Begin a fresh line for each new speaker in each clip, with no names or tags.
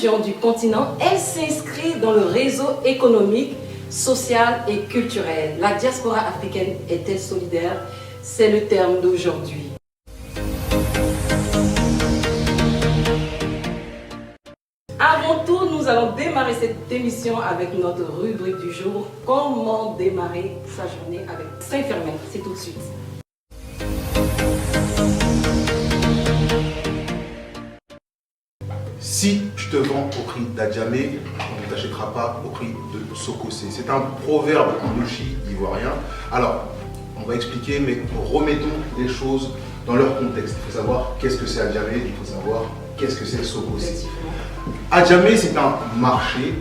région du continent, elle s'inscrit dans le réseau économique, social et culturel. La diaspora africaine est-elle solidaire? C'est le terme d'aujourd'hui. Avant tout, nous allons démarrer cette émission avec notre rubrique du jour. Comment démarrer sa journée avec Saint-Firmin? C'est tout de suite.
Si je te vends au prix d'Adjamé, on ne t'achètera pas au prix de Sokosé. C'est un proverbe louchi ivoirien. Alors, on va expliquer, mais remettons les choses dans leur contexte. Il faut savoir qu'est-ce que c'est Adjamé, il faut savoir qu'est-ce que c'est Sokosé. Adjamé, c'est un marché,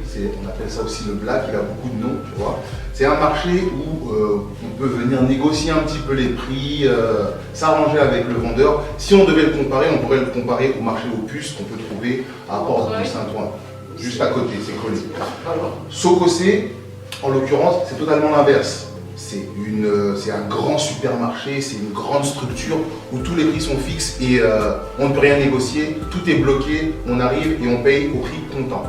on appelle ça aussi le black, il a beaucoup de noms, tu vois. C'est un marché où on peut venir négocier un petit peu les prix, s'arranger avec le vendeur. Si on devait le comparer, on pourrait le comparer au marché aux puces qu'on peut trouver à Porte de Saint-Ouen, juste à côté, c'est collé. Sokosé, en l'occurrence, c'est totalement l'inverse. C'est un grand supermarché, c'est une grande structure où tous les prix sont fixes et on ne peut rien négocier, tout est bloqué, on arrive et on paye au prix comptant.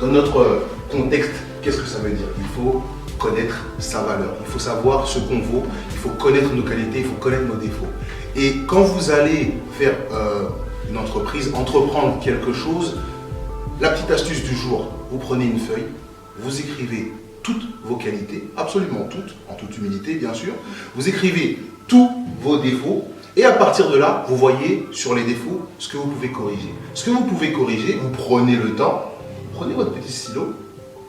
Dans notre contexte, qu'est-ce que ça veut dire? Il faut connaître sa valeur, il faut savoir ce qu'on vaut, il faut connaître nos qualités, il faut connaître nos défauts. Et quand vous allez faire une entreprise, entreprendre quelque chose, la petite astuce du jour, vous prenez une feuille, vous écrivez toutes vos qualités, absolument toutes, en toute humilité bien sûr, vous écrivez tous vos défauts et à partir de là, vous voyez sur les défauts ce que vous pouvez corriger. Ce que vous pouvez corriger, vous prenez le temps, prenez votre petit stylo,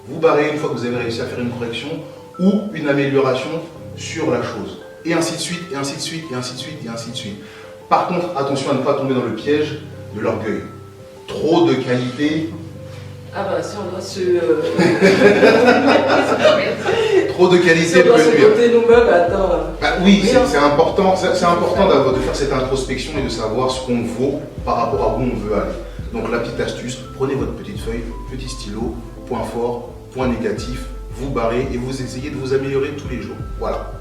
vous barrez une fois que vous avez réussi à faire une correction ou une amélioration sur la chose. Et ainsi de suite, et ainsi de suite, et ainsi de suite, et ainsi de suite. Par contre, attention à ne pas tomber dans le piège de l'orgueil. Trop de qualité.
Ah bah si on doit se...
Trop de qualité
si on doit
peut
se
nuire.
côté nous-mêmes, attends.
Bah oui, c'est important, de faire cette introspection et de savoir ce qu'on vaut par rapport à où on veut aller. Donc la petite astuce, prenez votre petite feuille, petit stylo, point fort, point négatif, vous barrez et vous essayez de vous améliorer tous les jours. Voilà.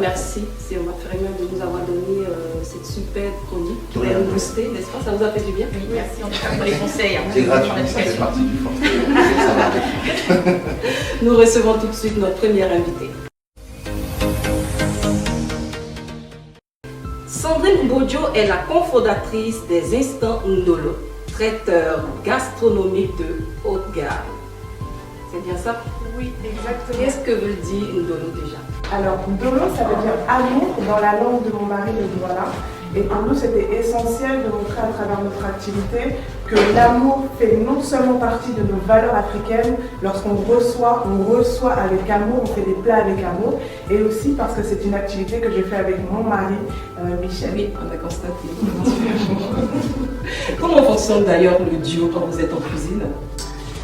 Merci, c'est Omar Ferrignan de nous avoir donné cette super chronique qui va nous booster, n'est-ce pas? Ça vous a fait du bien?
Oui, merci en tout cas pour les conseils.
C'est gratuit, ça fait partie du forfait.
Nous recevons tout de suite notre première invitée. Sandrine Bodjo est la cofondatrice des Instants Ndolo, traiteur gastronomique de haute gamme. C'est bien ça?
Oui, exactement.
Qu'est-ce que veut dire Ndolo déjà?
Alors, Ndolo, ça veut dire amour dans la langue de mon mari, le Douala. Et pour nous, c'était essentiel de montrer à travers notre activité que l'amour fait non seulement partie de nos valeurs africaines. Lorsqu'on reçoit, on reçoit avec amour, on fait des plats avec amour. Et aussi parce que c'est une activité que je fais avec mon mari, Michel.
Oui, on a constaté. Comment fonctionne d'ailleurs le duo quand vous êtes en cuisine?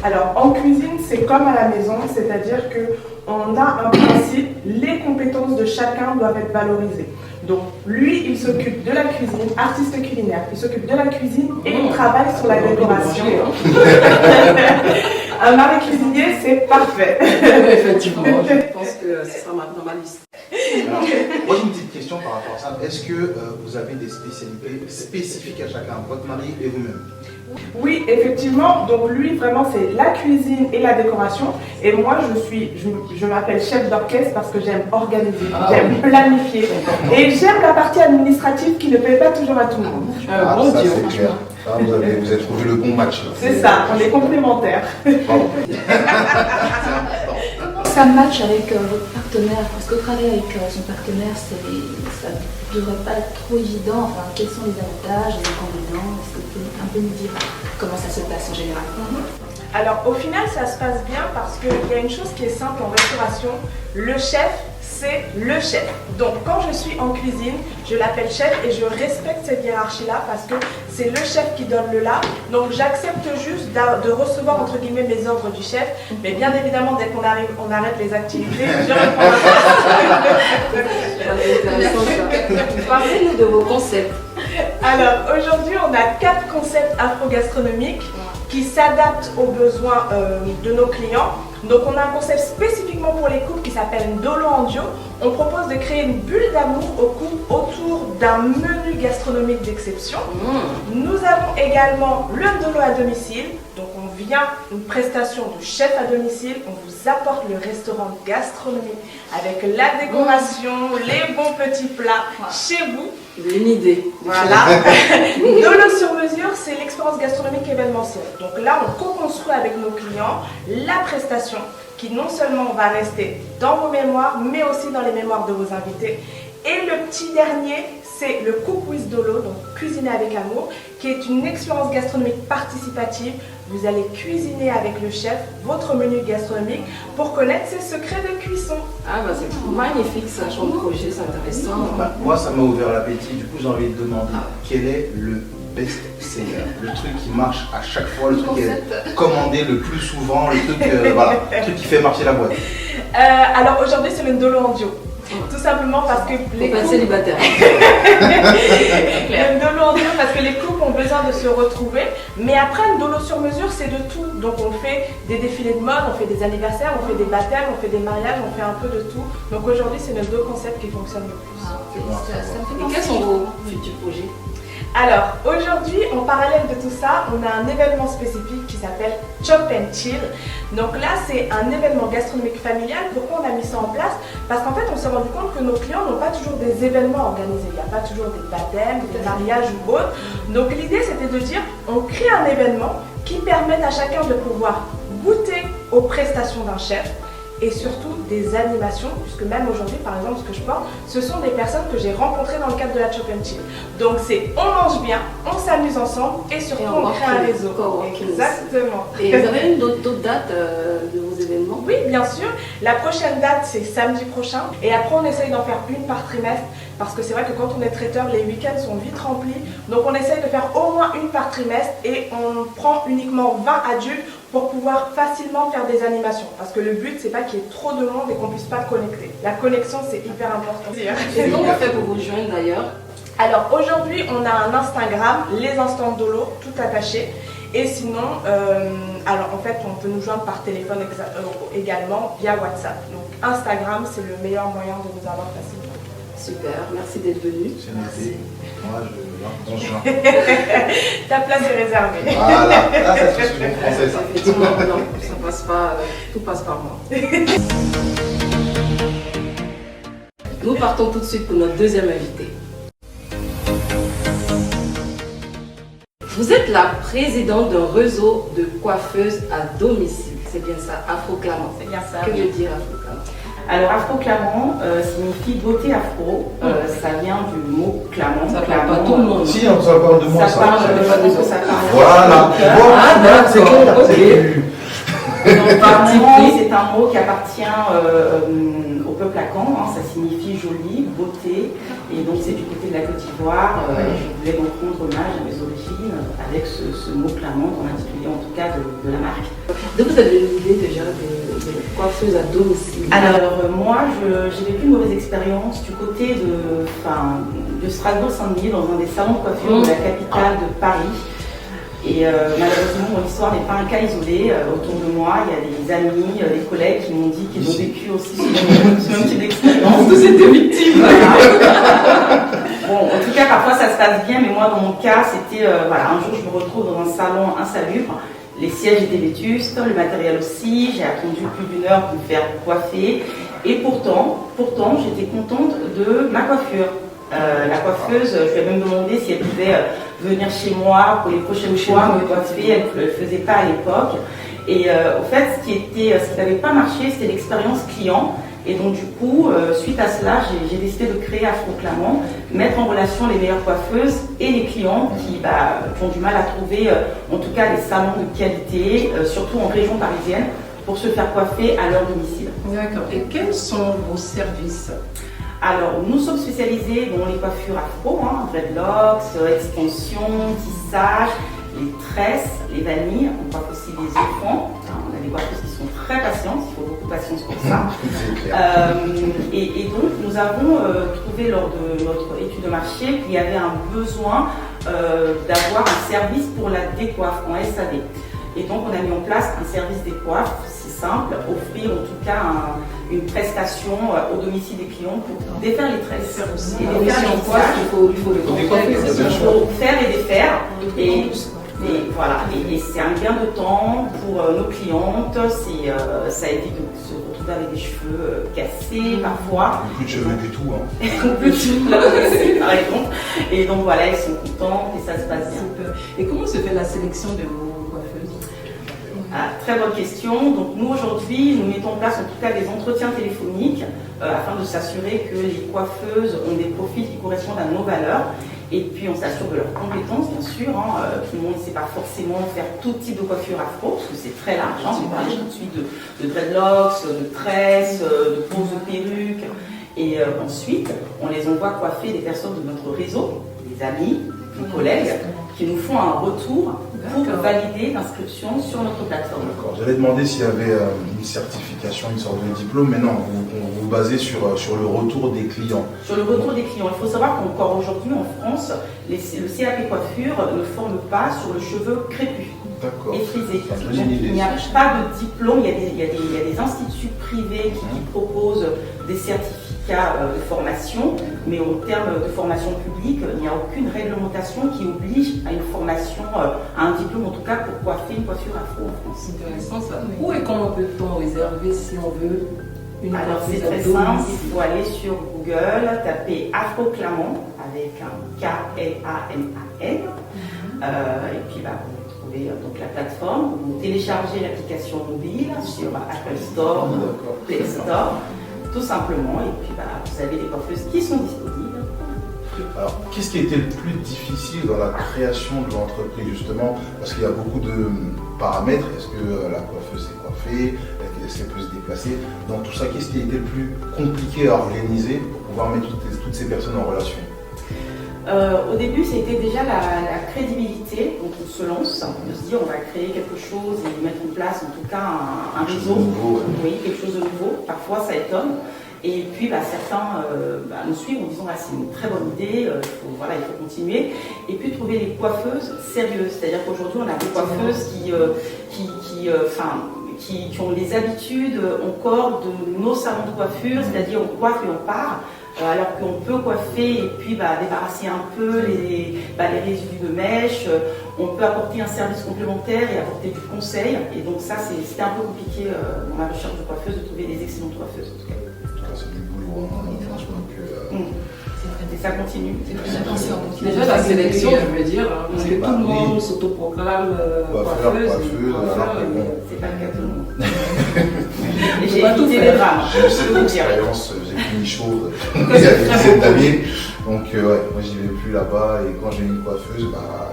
Alors, en cuisine, c'est comme à la maison, c'est-à-dire qu'on a un principe, les compétences de chacun doivent être valorisées. Donc, lui, il s'occupe de la cuisine, artiste culinaire, il s'occupe de la cuisine et il travaille sur la décoration. Un mari cuisinier, c'est parfait.
Effectivement, je pense que ce sera dans ma liste.
Alors, moi j'ai une petite question par rapport à ça. Est-ce que vous avez des spécialités spécifiques à chacun, votre mari et vous-même?
Oui, effectivement. Donc lui, vraiment, c'est la cuisine et la décoration. Et moi, je m'appelle chef d'orchestre parce que j'aime organiser, j'aime planifier. Et j'aime la partie administrative qui ne plaît pas toujours à tout le monde.
Bon ça, c'est clair. Ah, vous avez trouvé le bon match.
C'est ça, on est complémentaires.
Bravo.
Ça match avec votre partenaire, parce que travailler avec son partenaire, ça ne devrait pas être trop évident. Enfin, quels sont les avantages, les inconvénients? Est-ce que vous pouvez un peu nous dire comment ça se passe en général?
Alors au final, ça se passe bien parce qu'il y a une chose qui est simple en restauration. Le chef, c'est le chef. Donc quand je suis en cuisine, je l'appelle chef et je respecte cette hiérarchie-là parce que c'est le chef qui donne le là. Donc j'accepte juste de recevoir entre guillemets mes ordres du chef. Mais bien évidemment, dès qu'on arrive, on arrête les activités. Je reprends
Parlez-nous de vos concepts.
Alors aujourd'hui, on a 4 concepts afro-gastronomiques qui s'adaptent aux besoins de nos clients. Donc on a un concept spécifiquement pour les couples qui s'appelle Ndolo en duo. On propose de créer une bulle d'amour au couple autour d'un menu gastronomique d'exception. Nous avons également le Ndolo à domicile. Donc on vient, une prestation de chef à domicile, on vous apporte le restaurant gastronomique avec la décoration, les bons petits plats chez vous.
Une idée.
Voilà. Ndolo sur mesure, c'est l'expérience gastronomique événementielle. Donc là, on co-construit avec nos clients la prestation qui non seulement va rester dans vos mémoires, mais aussi dans les mémoires de vos invités. Et le petit dernier, c'est le Cook with Ndolo, donc cuisiner avec amour, qui est une expérience gastronomique participative. Vous allez cuisiner avec le chef votre menu gastronomique pour connaître ses secrets de cuisson.
Ah bah c'est magnifique ça, comme projet, c'est intéressant.
Moi, ça m'a ouvert l'appétit. Du coup, j'ai envie de demander quel est le best-seller, le truc qui marche à chaque fois, le truc qui est commandé le plus souvent, le truc, voilà, le truc qui fait marcher la boîte.
Alors aujourd'hui, c'est le Ndolo en duo. Tout simplement parce que les couples...
célibataires.
Le Ndolo en duo parce que les couples ont besoin de se retrouver. Mais après, le Ndolo sur mesure, c'est de tout. Donc on fait des défilés de mode, on fait des anniversaires, on fait des baptêmes, on fait des mariages, on fait un peu de tout. Donc aujourd'hui, c'est nos deux concepts qui fonctionnent le plus.
Et quels sont vos futurs projets?
Alors, aujourd'hui, en parallèle de tout ça, on a un événement spécifique qui s'appelle Chop and Chill. Donc là, c'est un événement gastronomique familial. Pourquoi on a mis ça en place? Parce qu'en fait, on s'est rendu compte que nos clients n'ont pas toujours des événements organisés. Il n'y a pas toujours des baptêmes, des mariages ou autres. Donc l'idée, c'était de dire, on crée un événement qui permette à chacun de pouvoir goûter aux prestations d'un chef, et surtout des animations, puisque même aujourd'hui, par exemple, ce que je porte, ce sont des personnes que j'ai rencontrées dans le cadre de la Chop and Chill. Donc c'est on mange bien, on s'amuse ensemble et surtout on crée un réseau. Exactement.
Et vous avez une d'autres dates de vos événements?
Oui, bien sûr. La prochaine date, c'est samedi prochain. Et après, on essaye d'en faire une par trimestre. Parce que c'est vrai que quand on est traiteur, les week-ends sont vite remplis. Donc on essaye de faire au moins une par trimestre et on prend uniquement 20 adultes pour pouvoir facilement faire des animations. Parce que le but, c'est pas qu'il y ait trop de monde et qu'on puisse pas connecter. La connexion, c'est hyper important.
Et comment on fait pour vous joindre d'ailleurs?
Alors aujourd'hui, on a un Instagram, les instants Ndolo, tout attaché. Et sinon, alors en fait, on peut nous joindre par téléphone également via WhatsApp. Donc Instagram, c'est le meilleur moyen de nous avoir facilement.
Super, merci d'être venu.
C'est noté. Moi, je juin.
Ta place est réservée.
Voilà, là, ça se fait souvent français, ça.
Effectivement, non, ça passe pas, tout passe par moi. Nous partons tout de suite pour notre deuxième invité. Vous êtes la présidente d'un réseau de coiffeuses à domicile. C'est bien ça, Afro-Clamant.
C'est bien ça.
Que veut dire Afro-Clamant?
Alors, afro-clamant signifie beauté afro. Ça vient du mot clamant.
Ça parle pas tout le monde.
Si, on parle de moi,
Ça parle ça parle.
Voilà.
Ah, d'accord.
Donc, vraiment, c'est un mot qui appartient au peuple akan. Ça signifie jolie, beauté. Et donc, c'est du côté de la Côte d'Ivoire. Et je voulais donc rendre hommage à mes origines avec ce mot clamant, dans l'intitulé en tout cas de la marque.
Donc, vous avez une idée déjà de coiffeuse à domicile?
Alors, moi, j'ai vécu une mauvaise expérience du côté de Strasbourg-Saint-Denis, dans un des salons de coiffure de la capitale de Paris. Et malheureusement, mon histoire n'est pas un cas isolé. Autour de moi, il y a des amis, des collègues qui m'ont dit qu'ils ont vécu aussi ce même type d'expérience.
Tous étaient victimes.
Bon, en tout cas, parfois ça se passe bien, mais moi, dans mon cas, c'était un jour, je me retrouve dans un salon insalubre. Les sièges étaient vétustes, le matériel aussi. J'ai attendu plus d'1 heure pour me faire coiffer. Et pourtant, j'étais contente de ma coiffure. La coiffeuse, je lui ai même demandé si elle pouvait venir chez moi pour les prochaines fois me coiffer. Elle ne le faisait pas à l'époque. Et au fait, ce qui n'avait pas marché, c'était l'expérience client. Et donc du coup, suite à cela, j'ai décidé de créer Afro-Clamant, mettre en relation les meilleures coiffeuses et les clients qui ont du mal à trouver, en tout cas, des salons de qualité, surtout en région parisienne, pour se faire coiffer à leur domicile.
D'accord. Et quels sont vos services?
Alors, nous sommes spécialisés dans les coiffures afro, dreadlocks, extensions, tissage, les tresses, les vanilles, on coiffe aussi les enfants. On a des coiffeuses qui sont très patientes, il faut beaucoup de patience pour ça. Et donc, nous avons trouvé lors de notre étude de marché qu'il y avait un besoin d'avoir un service pour la décoiffe en SAV. Et donc, on a mis en place un service décoiffe. simple, offrir en tout cas une prestation au domicile des clients pour défaire les tresses et défaire les lissages.
Il faut le contexte.
Il faut faire et défaire. Et voilà, et c'est un gain de temps pour nos clientes, ça évite de se retrouver avec des cheveux cassés parfois.
Plus de cheveux du tout. Hein.
Plus de cheveux, par exemple. Et donc voilà, elles sont contentes et ça se passe bien.
Super. Et comment se fait la sélection de vos coiffeuses?
Très bonne question. Donc nous aujourd'hui, nous mettons en place en tout cas des entretiens téléphoniques afin de s'assurer que les coiffeuses ont des profils qui correspondent à nos valeurs. Et puis on s'assure de leurs compétences, bien sûr. Tout le monde ne sait pas forcément faire tout type de coiffure afro, parce que c'est très large. On parlait tout de suite de dreadlocks, de tresses, de pose de perruques. Et ensuite, on les envoie coiffer des personnes de notre réseau, des amis, des collègues, qui nous font un retour pour valider l'inscription sur notre plateforme.
D'accord. J'allais demander s'il y avait une certification, une sorte de diplôme, mais non, vous vous basez sur le retour des clients.
Sur le retour des clients. Il faut savoir qu'encore aujourd'hui en France, le CAP coiffure ne forme pas sur le cheveu crépus et frisé. Donc, il n'y a pas de diplôme, il y a des instituts privés qui proposent des certificats de formation, mais en termes de formation publique, il n'y a aucune réglementation qui oblige à une formation, à un diplôme en tout cas pour coiffer une coiffure afro en France.
C'est intéressant ça. Où et comment peut-on réserver si on veut une
Alors c'est
coiffeuse
très simple, il faut aller sur Google, taper Afro Clamant avec un K-L-A-M-A-N, et puis vous trouvez donc la plateforme, vous téléchargez l'application mobile sur Apple Store, Play Store, tout simplement, et puis vous avez des coiffeuses qui sont disponibles.
Alors, qu'est-ce qui a été le plus difficile dans la création de l'entreprise, justement? Parce qu'il y a beaucoup de paramètres. Est-ce que la coiffeuse s'est coiffée? Est-ce qu'elle peut se déplacer? Dans tout ça, qu'est-ce qui a été le plus compliqué à organiser pour pouvoir mettre toutes ces personnes en relation?
Au début, c'était déjà la crédibilité. Donc, on se lance, de se dire on va créer quelque chose et mettre en place, en tout cas, un réseau.
Nouveau, ouais.
Oui, quelque chose de nouveau. Parfois, ça étonne. Et puis, certains nous suivent en disant c'est une très bonne idée, il faut continuer. Et puis, trouver des coiffeuses sérieuses. C'est-à-dire qu'aujourd'hui, on a des coiffeuses qui ont les habitudes encore de nos salons de coiffure, c'est-à-dire on coiffe et on part. Alors qu'on peut coiffer et puis débarrasser un peu les résidus de mèche, on peut apporter un service complémentaire et apporter du conseil. Et donc ça, c'était un peu compliqué dans la recherche de coiffeuses, de trouver des excellentes coiffeuses en tout cas.
C'est du boulot.
Et ça continue.
Déjà la sélection, je veux dire, parce que tout le monde s'autoproclame coiffeuse.
C'est pas le cas de tout le monde. Et j'ai évité les drames.
J'ai eu cette expérience, j'ai fini chauve il y a une dizaine d'années. Donc moi j'y vais plus là-bas et quand j'ai une coiffeuse,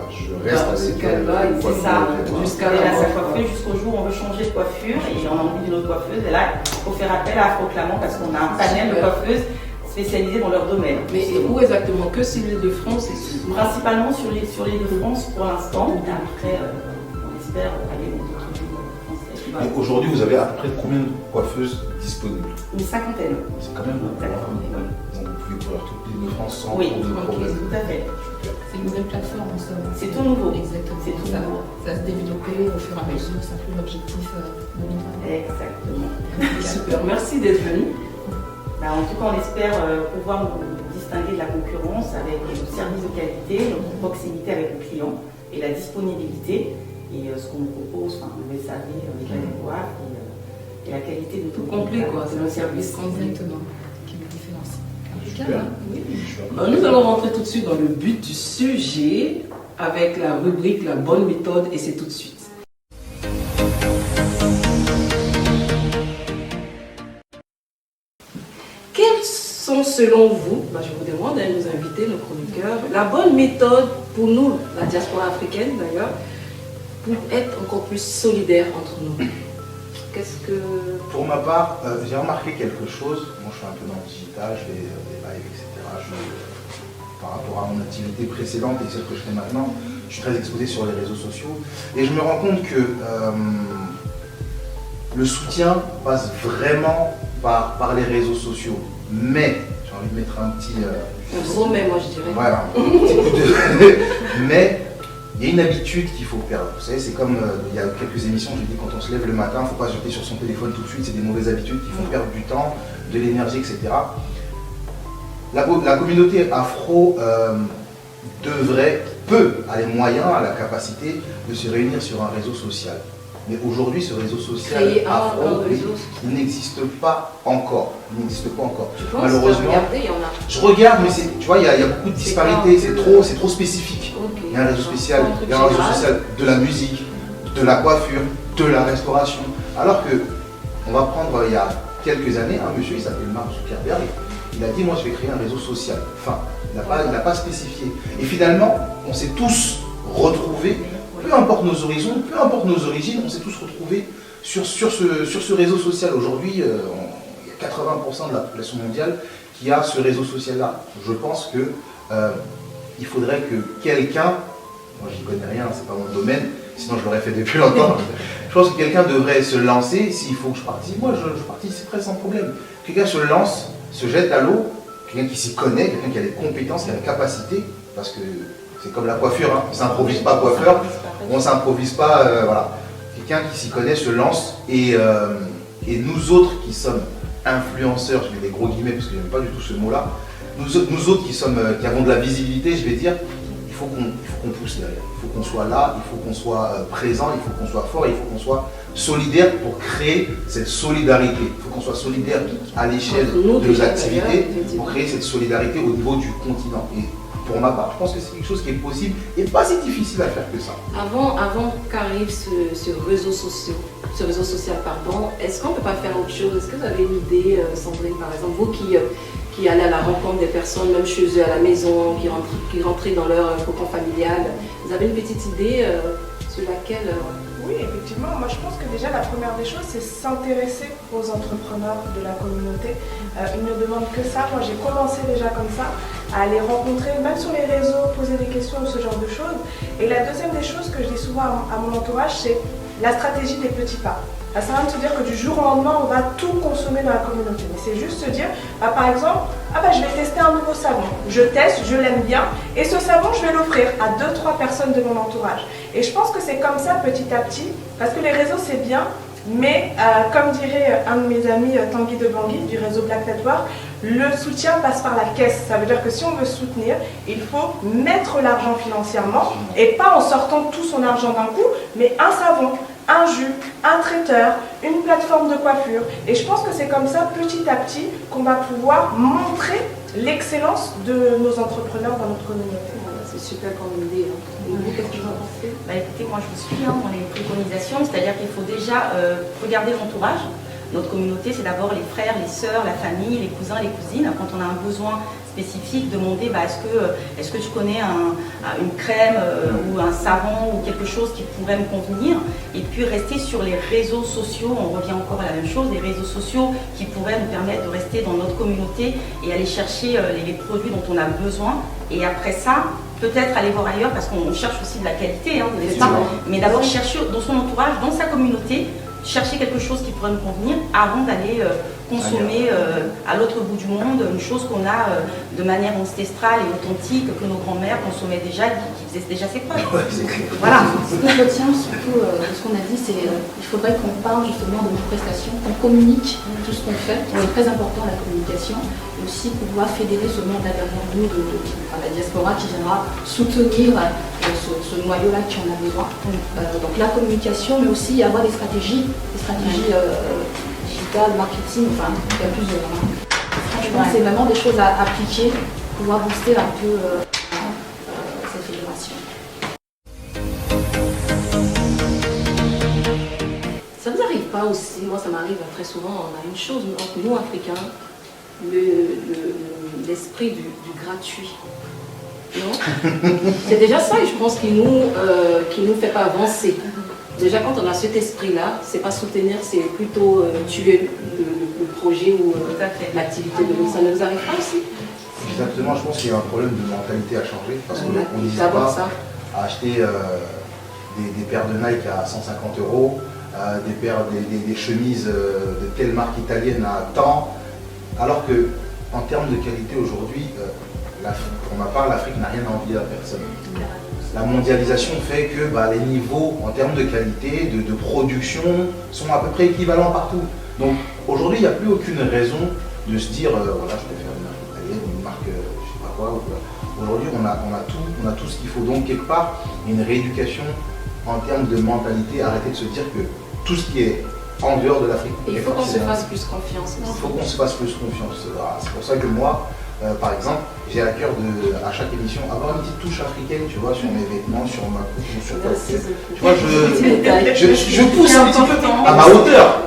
je reste avec elle.
C'est ça, jusqu'à sa coiffure, jusqu'au jour où on veut changer de coiffure et on a envie d'une autre coiffeuse. Et là, il faut faire appel à Afro Clamant parce qu'on a un panel de coiffeuses spécialisées dans leur domaine.
Mais où exactement? Que sur l'île de France?
Principalement sur l'île de France pour l'instant. Et après, on espère aller dans d'autres villes françaises.
Et aujourd'hui, vous avez à peu près combien de coiffeuses disponibles?
Une cinquantaine.
C'est quand même beaucoup. Donc vous pouvez couvrir toute l'île de France sans trop de problème.
Tout à fait.
C'est une nouvelle plateforme en somme.
C'est tout nouveau.
Exactement.
C'est tout nouveau.
Ça se développer au fur et à mesure, c'est un peu l'objectif 2020.
Exactement.
Super, merci d'être venu.
En tout cas, on espère pouvoir nous distinguer de la concurrence avec nos services de qualité, notre proximité avec le client et la disponibilité. Et ce qu'on nous propose, vous le savez, avec la mémoire et la qualité de
tout complet, quoi. C'est un service complet.
Exactement. Qui nous différencie.
Super.
Oui.
Nous allons rentrer tout de suite dans le but du sujet avec la rubrique La bonne méthode et c'est tout de suite. Quelles sont selon vous, je vous demande à nous inviter, nos chroniqueurs, la bonne méthode pour nous, la diaspora africaine d'ailleurs, pour être encore plus solidaire entre nous? Qu'est-ce que...
Pour ma part, j'ai remarqué quelque chose. Moi, je suis un peu dans le digital, je fais des lives, etc. Par rapport à mon activité précédente et celle que je fais maintenant, je suis très exposé sur les réseaux sociaux. Et je me rends compte que le soutien passe vraiment par les réseaux sociaux. Mais, j'ai envie de mettre un petit...
un gros mais, moi je dirais.
Voilà, un petit coup de... Mais, Il y a une habitude qu'il faut perdre. Vous savez, c'est comme il y a quelques émissions, je dis quand on se lève le matin, il ne faut pas se jeter sur son téléphone tout de suite, c'est des mauvaises habitudes qui font perdre du temps, de l'énergie, etc. La communauté afro a les moyens, a la capacité de se réunir sur un réseau social. Mais aujourd'hui, ce réseau social afro, il n'existe pas encore. Il n'existe pas encore. Malheureusement, je regarde, mais tu vois, il y a beaucoup de disparités, c'est trop spécifique.
Okay.
Il y a un réseau spécial, il y a un réseau social de la musique, de la coiffure, de la restauration. Alors que, on va prendre il y a quelques années, un monsieur, il s'appelle Mark Zuckerberg, il a dit, moi je vais créer un réseau social. Enfin, il n'a pas spécifié. Et finalement, on s'est tous retrouvés, peu importe nos horizons, peu importe nos origines, on s'est tous retrouvés sur ce réseau social. Aujourd'hui, il y a 80% de la population mondiale qui a ce réseau social-là. Je pense que il faudrait que quelqu'un, moi j'y connais rien, c'est pas mon domaine, sinon je l'aurais fait depuis longtemps. Je pense que quelqu'un devrait se lancer, s'il faut que je participe, moi je participerai sans problème. Quelqu'un se lance, se jette à l'eau, quelqu'un qui s'y connaît, quelqu'un qui a les compétences, qui a la capacité, parce que c'est comme la coiffure, hein. On ne s'improvise pas coiffeur, on ne s'improvise pas, voilà. Quelqu'un qui s'y connaît se lance et nous autres qui sommes influenceurs, je mets des gros guillemets parce que je n'aime pas du tout ce mot-là, nous autres qui avons de la visibilité, je vais dire, il faut qu'on pousse derrière, il faut qu'on soit là, il faut qu'on soit présent, il faut qu'on soit fort, il faut qu'on soit solidaire pour créer cette solidarité. Il faut qu'on soit solidaire à l'échelle de nos activités pour créer cette solidarité au niveau du continent. Et pour ma part, je pense que c'est quelque chose qui est possible et pas si difficile à faire que ça.
Avant qu'arrive ce réseau social, est-ce qu'on ne peut pas faire autre chose? Est-ce que vous avez une idée, Sandrine, par exemple, vous qui allez à la rencontre des personnes, même chez eux à la maison, qui rentrent dans leur cocon familial, vous avez une petite idée sur laquelle...
Oui, effectivement. Moi, je pense que déjà, la première des choses, c'est s'intéresser aux entrepreneurs de la communauté. Ils ne demandent que ça. Moi, j'ai commencé déjà comme ça, à les rencontrer, même sur les réseaux, poser des questions, ce genre de choses. Et la deuxième des choses que je dis souvent à mon entourage, c'est la stratégie des petits pas. Ça ne sert à rien de se dire que du jour au lendemain, on va tout consommer dans la communauté. Mais c'est juste se dire, par exemple, je vais tester un nouveau savon. Je teste, je l'aime bien, et ce savon, je vais l'offrir à 2-3 personnes de mon entourage. Et je pense que c'est comme ça, petit à petit, parce que les réseaux, c'est bien, mais comme dirait un de mes amis, Tanguy de Bangui, du réseau Black Network, le soutien passe par la caisse. Ça veut dire que si on veut soutenir, il faut mettre l'argent financièrement, et pas en sortant tout son argent d'un coup, mais un savon, un jus, un traiteur, une plateforme de coiffure. Et je pense que c'est comme ça, petit à petit, qu'on va pouvoir montrer l'excellence de nos entrepreneurs dans notre communauté.
C'est super comme idée. Et vous, qu'est-ce que vous en pensez?
Écoutez, moi je vous suis dans les préconisations, c'est-à-dire qu'il faut déjà regarder l'entourage. Notre communauté, c'est d'abord les frères, les sœurs, la famille, les cousins, les cousines. Quand on a un besoin spécifique, demander est-ce que tu connais une crème ou un savon ou quelque chose qui pourrait me convenir, et puis rester sur les réseaux sociaux. On revient encore à la même chose, les réseaux sociaux qui pourraient nous permettre de rester dans notre communauté et aller chercher les produits dont on a besoin. Et après ça, peut-être aller voir ailleurs, parce qu'on cherche aussi de la qualité, n'est-ce pas? Mais d'abord chercher dans son entourage, dans sa communauté, chercher quelque chose qui pourrait nous convenir avant d'aller consommer à l'autre bout du monde une chose qu'on a de manière ancestrale et authentique, que nos grands-mères consommaient déjà, qui faisaient déjà ses preuves. Voilà.
Ce que je retiens surtout de ce qu'on a dit, c'est qu'il faudrait qu'on parle justement de nos prestations, qu'on communique tout ce qu'on fait. C'est très important la communication. Et aussi pouvoir fédérer ce monde-là derrière nous, la diaspora qui viendra soutenir ce noyau-là qui en a besoin. Donc la communication, mais aussi avoir des stratégies digitales, marketing, enfin il y a plusieurs. Franchement, c'est vraiment des choses à appliquer pour pouvoir booster un peu cette fédération.
Ça ne vous arrive pas aussi, moi ça m'arrive très souvent, on a une chose entre nous Africains, l'esprit du gratuit. Non? C'est déjà ça, et je pense qui nous fait pas avancer. Déjà quand on a cet esprit-là, c'est pas soutenir, c'est plutôt tuer le projet ou l'activité de l'autre. Ça ne nous arrive pas aussi?
Exactement, je pense qu'il y a un problème de mentalité à changer, parce qu'on n'hésite pas à acheter des paires de Nike à 150 €, des chemises de telle marque italienne à tant, alors que en termes de qualité aujourd'hui, pour ma part, l'Afrique n'a rien à envier à personne. la mondialisation fait que les niveaux en termes de qualité, de production sont à peu près équivalents partout. Donc aujourd'hui, il n'y a plus aucune raison de se dire, voilà, je peux faire une marque italienne, une marque, je sais pas quoi. Aujourd'hui, on a tout ce qu'il faut. Donc quelque part, une rééducation en termes de mentalité, arrêter de se dire que tout ce qui est en dehors de l'Afrique.
Et il faut qu'on se fasse plus confiance.
Il faut qu'on se fasse plus confiance. C'est pour ça que moi, par exemple, j'ai à cœur à chaque émission, avoir une petite touche africaine, tu vois, sur mes vêtements, sur ma coupe, sur quoi. Tu vois, je pousse un petit peu à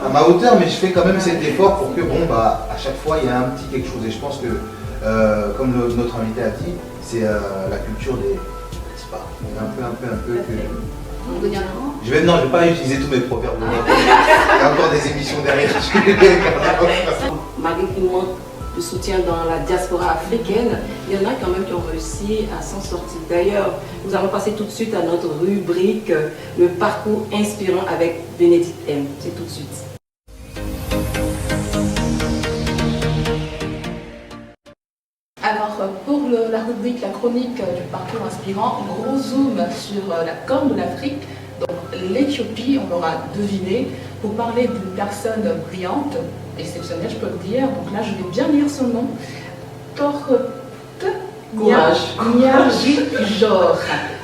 ma hauteur, mais je fais quand même cet effort pour que, à chaque fois, il y a un petit quelque chose. Et je pense que, comme notre invité a dit, c'est la culture des spas. Un peu que... Je vais pas utiliser tous mes proverbes. Il y a encore des émissions derrière.
Malgré qu'il manque de soutien dans la diaspora africaine, il y en a quand même qui ont réussi à s'en sortir. D'ailleurs, nous allons passer tout de suite à notre rubrique, le parcours inspirant avec Bénédicte M. C'est tout de suite.
Alors, pour la rubrique, la chronique du parcours inspirant, gros zoom sur la corne de l'Afrique, donc l'Éthiopie, on l'aura deviné, pour parler d'une personne brillante, exceptionnelle, je peux le dire. Donc là, je vais bien lire son nom. Torte Nyarjijor.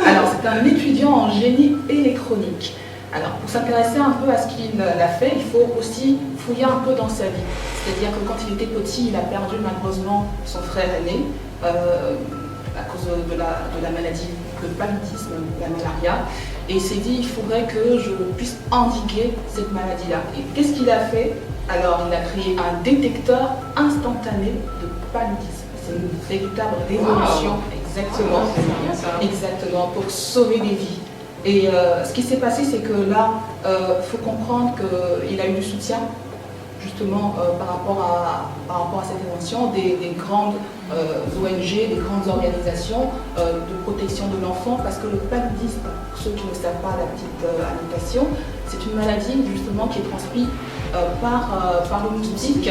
Alors, c'est un étudiant en génie électronique. Alors, pour s'intéresser un peu à ce qu'il a fait, il faut aussi fouiller un peu dans sa vie. C'est-à-dire que quand il était petit, il a perdu malheureusement son frère aîné à cause de la maladie, le paludisme, la malaria. Et il s'est dit, il faudrait que je puisse endiguer cette maladie-là. Et qu'est-ce qu'il a fait? Alors, il a créé un détecteur instantané de paludisme. C'est une véritable révolution, exactement, exactement, pour sauver des vies. Et ce qui s'est passé, c'est que là, il faut comprendre qu'il a eu du soutien, justement, par rapport à cette invention, des grandes ONG, des grandes organisations de protection de l'enfant, parce que le paludisme, pour ceux qui ne savent pas la petite annotation, c'est une maladie, justement, qui est transmise par le moustique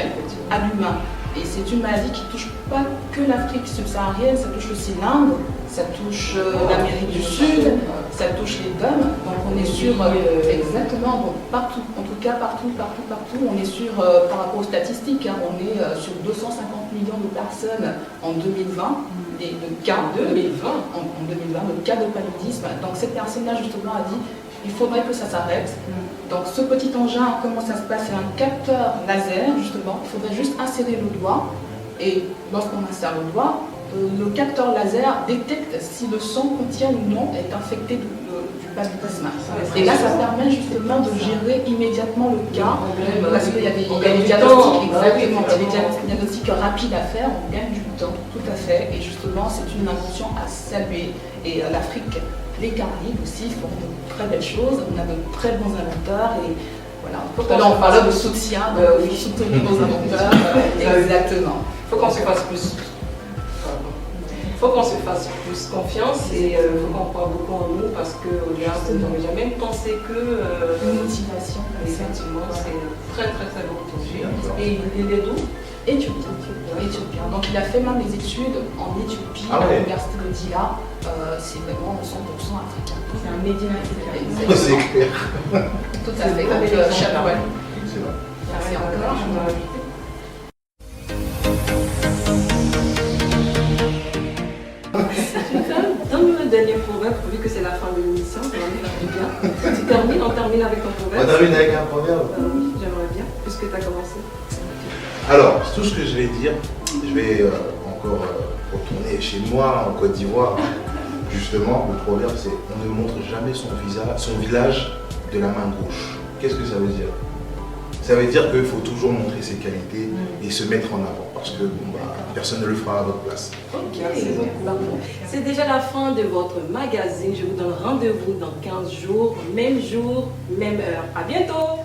à l'humain. Et c'est une maladie qui ne touche pas que l'Afrique subsaharienne, ça touche aussi l'Inde, ça touche l'Amérique du Sud, ça touche les DOM. Donc on est sur, exactement, donc partout, en tout cas partout, on est sur, par rapport aux statistiques, on est sur 250 millions de personnes en 2020, et de cas de 2020, en 2020, de cas de paludisme. Donc cette personne-là justement a dit, il faudrait que ça s'arrête. Donc ce petit engin, comment ça se passe? C'est un capteur laser, justement. Il faudrait juste insérer le doigt. Et lorsqu'on insère le doigt, le capteur laser détecte si le sang contient ou non est infecté du paludisme. Et là, ça permet justement de gérer immédiatement le cas. Parce qu'il y a des diagnostics, exactement, il y a des diagnostics rapides à faire, on gagne du temps, tout à fait. Et justement, c'est une invention à saluer. Et l'Afrique, les Caraïbes aussi font de très belles choses. On a de très bons inventeurs et voilà. Tout à l'heure on parlait de soutien, oui, soutenir nos inventeurs. Exactement.
Il faut qu'on se fasse plus. Il faut qu'on se fasse plus confiance et il faut qu'on croit beaucoup en nous parce qu'au-delà, on n'aurait jamais pensé que.
Une motivation.
Effectivement, c'est très beau projet. Et il est d'où?
Éthiopien. Donc il a fait même des études en Éthiopie, à l'université de Dila. C'est vraiment 100% africain.
C'est un média africain.
C'est clair.
Tout à fait. Donc chapeau.
Excellent.
Merci encore.
Donne-nous le dernier proverbe, vu que c'est la fin de l'émission, j'aimerais bien. On termine avec ton proverbe.
On termine avec un proverbe?
Oui, j'aimerais bien, puisque tu as commencé.
Alors, tout ce que je vais dire, je vais encore retourner chez moi, en Côte d'Ivoire. Justement, le proverbe, c'est « On ne montre jamais son village de la main gauche ». Qu'est-ce que ça veut dire? Ça veut dire qu'il faut toujours montrer ses qualités et se mettre en avant, parce que personne ne le fera à votre place.
Ok, c'est déjà la fin de votre magazine. Je vous donne rendez-vous dans 15 jours, même heure. À bientôt!